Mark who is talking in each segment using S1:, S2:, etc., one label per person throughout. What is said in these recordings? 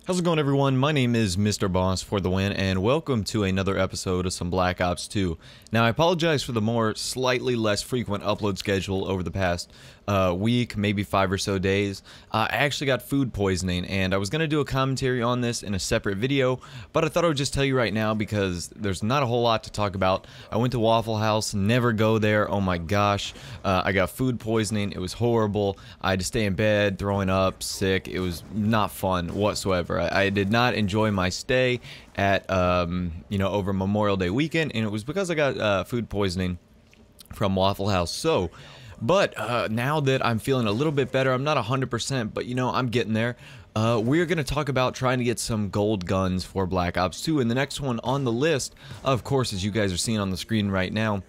S1: How's it going, everyone? My name is Mr. Boss for the win, and welcome to another episode of some Black Ops 2. Now, I apologize for the slightly less frequent upload schedule over the past week, maybe 5 or so days. I actually got food poisoning, and I was going to do a commentary on this in a separate video, but I thought I would just tell you right now because there's not a whole lot to talk about. I went to Waffle House, never go there, oh my gosh. I got food poisoning, it was horrible. I had to stay in bed, throwing up, sick. It was not fun whatsoever. I did not enjoy my stay at, over Memorial Day weekend, and it was because I got food poisoning from Waffle House. But now that I'm feeling a little bit better, I'm not 100%, but I'm getting there. We're going to talk about trying to get some gold guns for Black Ops 2, and the next one on the list, of course, as you guys are seeing on the screen right now,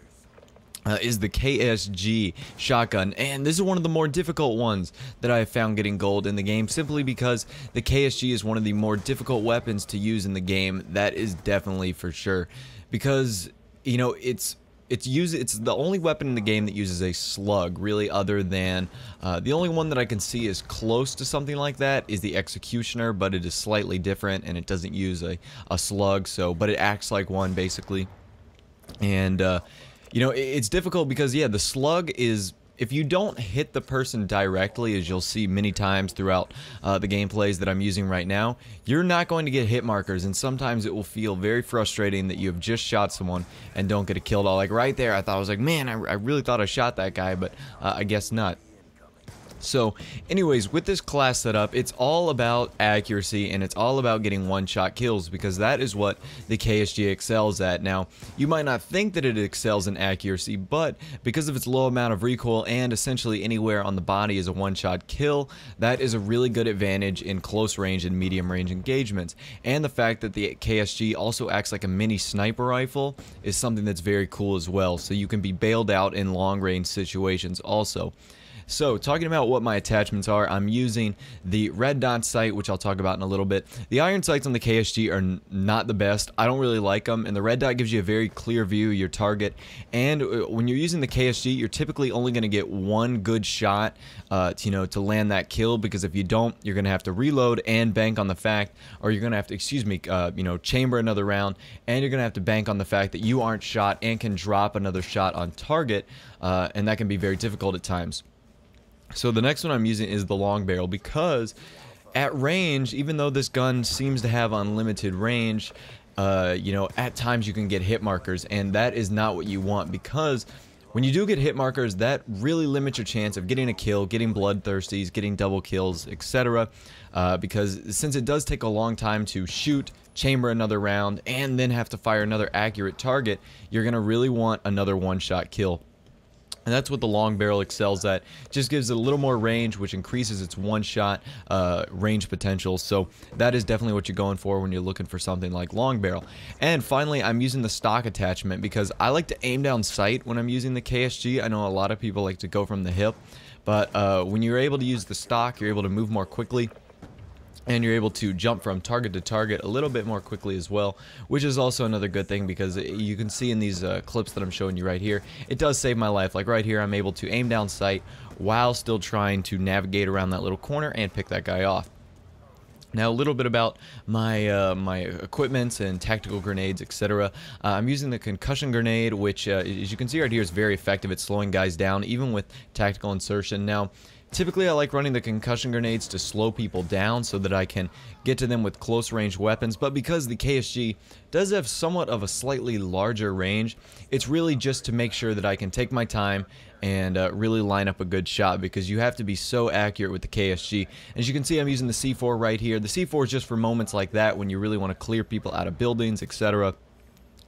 S1: is the KSG Shotgun, and this is one of the more difficult ones that I have found getting gold in the game, simply because the KSG is one of the more difficult weapons to use in the game. That is definitely for sure, because it's the only weapon in the game that uses a slug, really, other than the only one that I can see is close to something like that is the Executioner, but it is slightly different and it doesn't use a slug, but it acts like one basically. And it's difficult because, yeah, the slug is, if you don't hit the person directly, as you'll see many times throughout the gameplays that I'm using right now, you're not going to get hit markers, and sometimes it will feel very frustrating that you have just shot someone and don't get a kill at all. Like right there, I was like, man, I really thought I shot that guy, but I guess not. So anyways, with this class setup, it's all about accuracy and it's all about getting one-shot kills, because that is what the KSG excels at. Now, you might not think that it excels in accuracy, but because of its low amount of recoil and essentially anywhere on the body is a one-shot kill, that is a really good advantage in close range and medium range engagements. And the fact that the KSG also acts like a mini sniper rifle is something that's very cool as well, so you can be bailed out in long range situations also. So, talking about what my attachments are, I'm using the red dot sight, which I'll talk about in a little bit. The iron sights on the KSG are not the best. I don't really like them, and the red dot gives you a very clear view of your target. And when you're using the KSG, you're typically only going to get one good shot, to land that kill, because if you don't, you're going to have to reload and bank on the fact, or you're going to have to, chamber another round, and you're going to have to bank on the fact that you aren't shot and can drop another shot on target, and that can be very difficult at times. So the next one I'm using is the long barrel, because at range, even though this gun seems to have unlimited range, at times you can get hit markers, and that is not what you want, because when you do get hit markers, that really limits your chance of getting a kill, getting bloodthirsties, getting double kills, etc. Because since it does take a long time to shoot, chamber another round, and then have to fire another accurate target, you're going to really want another one-shot kill. And that's what the long barrel excels at. Just gives it a little more range, which increases its one-shot range potential. So that is definitely what you're going for when you're looking for something like long barrel. And finally, I'm using the stock attachment because I like to aim down sight when I'm using the KSG. I know a lot of people like to go from the hip, but when you're able to use the stock, you're able to move more quickly. And you're able to jump from target to target a little bit more quickly as well, which is also another good thing, because you can see in these clips that I'm showing you right here, it does save my life. Like right here, I'm able to aim down sight while still trying to navigate around that little corner and pick that guy off. Now, a little bit about my my equipments and tactical grenades, etc. I'm using the concussion grenade, which, as you can see right here, is very effective at slowing guys down, even with tactical insertion. Now, typically, I like running the concussion grenades to slow people down so that I can get to them with close range weapons, but because the KSG does have somewhat of a slightly larger range, it's really just to make sure that I can take my time and really line up a good shot, because you have to be so accurate with the KSG. As you can see, I'm using the C4 right here. The C4 is just for moments like that when you really want to clear people out of buildings, etc.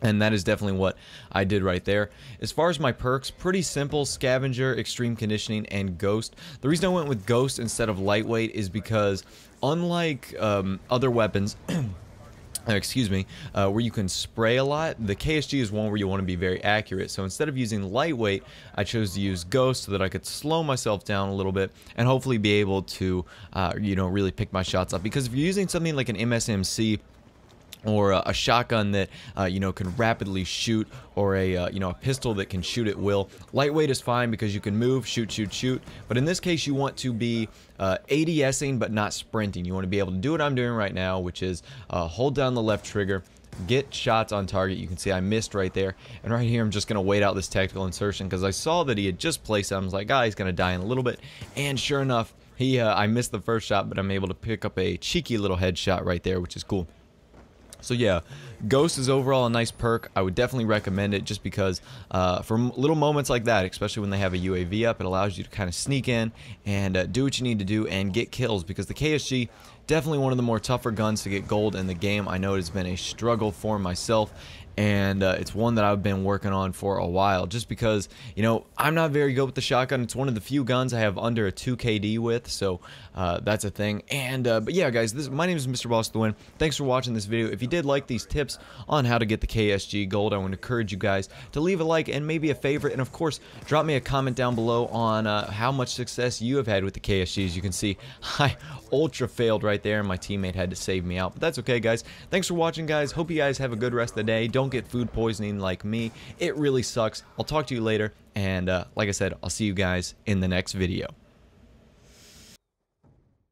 S1: And that is definitely what I did right there. As far as my perks, pretty simple: Scavenger, Extreme Conditioning, and Ghost. The reason I went with Ghost instead of Lightweight is because, unlike other weapons, where you can spray a lot, the KSG is one where you want to be very accurate. So instead of using Lightweight, I chose to use Ghost so that I could slow myself down a little bit and hopefully be able to, really pick my shots up. Because if you're using something like an MSMC, or a shotgun that can rapidly shoot, or a pistol that can shoot at will. Lightweight is fine because you can move, shoot, but in this case you want to be ADSing but not sprinting. You want to be able to do what I'm doing right now, which is hold down the left trigger, get shots on target. You can see I missed right there, and right here I'm just gonna wait out this tactical insertion because I saw that he had just placed it. I was like, he's gonna die in a little bit, and sure enough, I missed the first shot, but I'm able to pick up a cheeky little headshot right there, which is cool. So yeah, Ghost is overall a nice perk. I would definitely recommend it just because for little moments like that, especially when they have a UAV up, it allows you to kind of sneak in and do what you need to do and get kills, because the KSG, definitely one of the more tougher guns to get gold in the game. I know it has been a struggle for myself, and it's one that I've been working on for a while, just because, I'm not very good with the shotgun. It's one of the few guns I have under a 2 KD with, so that's a thing. And but yeah, guys, my name is Mr. Boss the Win. Thanks for watching this video. If you did like these tips on how to get the KSG gold, I want to encourage you guys to leave a like and maybe a favorite, and of course drop me a comment down below on how much success you have had with the KSG. As you can see, I ultra failed right there, and my teammate had to save me out, but that's okay, guys. Thanks for watching, guys. Hope you guys have a good rest of the day. Don't get food poisoning like me. It really sucks. I'll talk to you later, and like I said, I'll see you guys in the next video.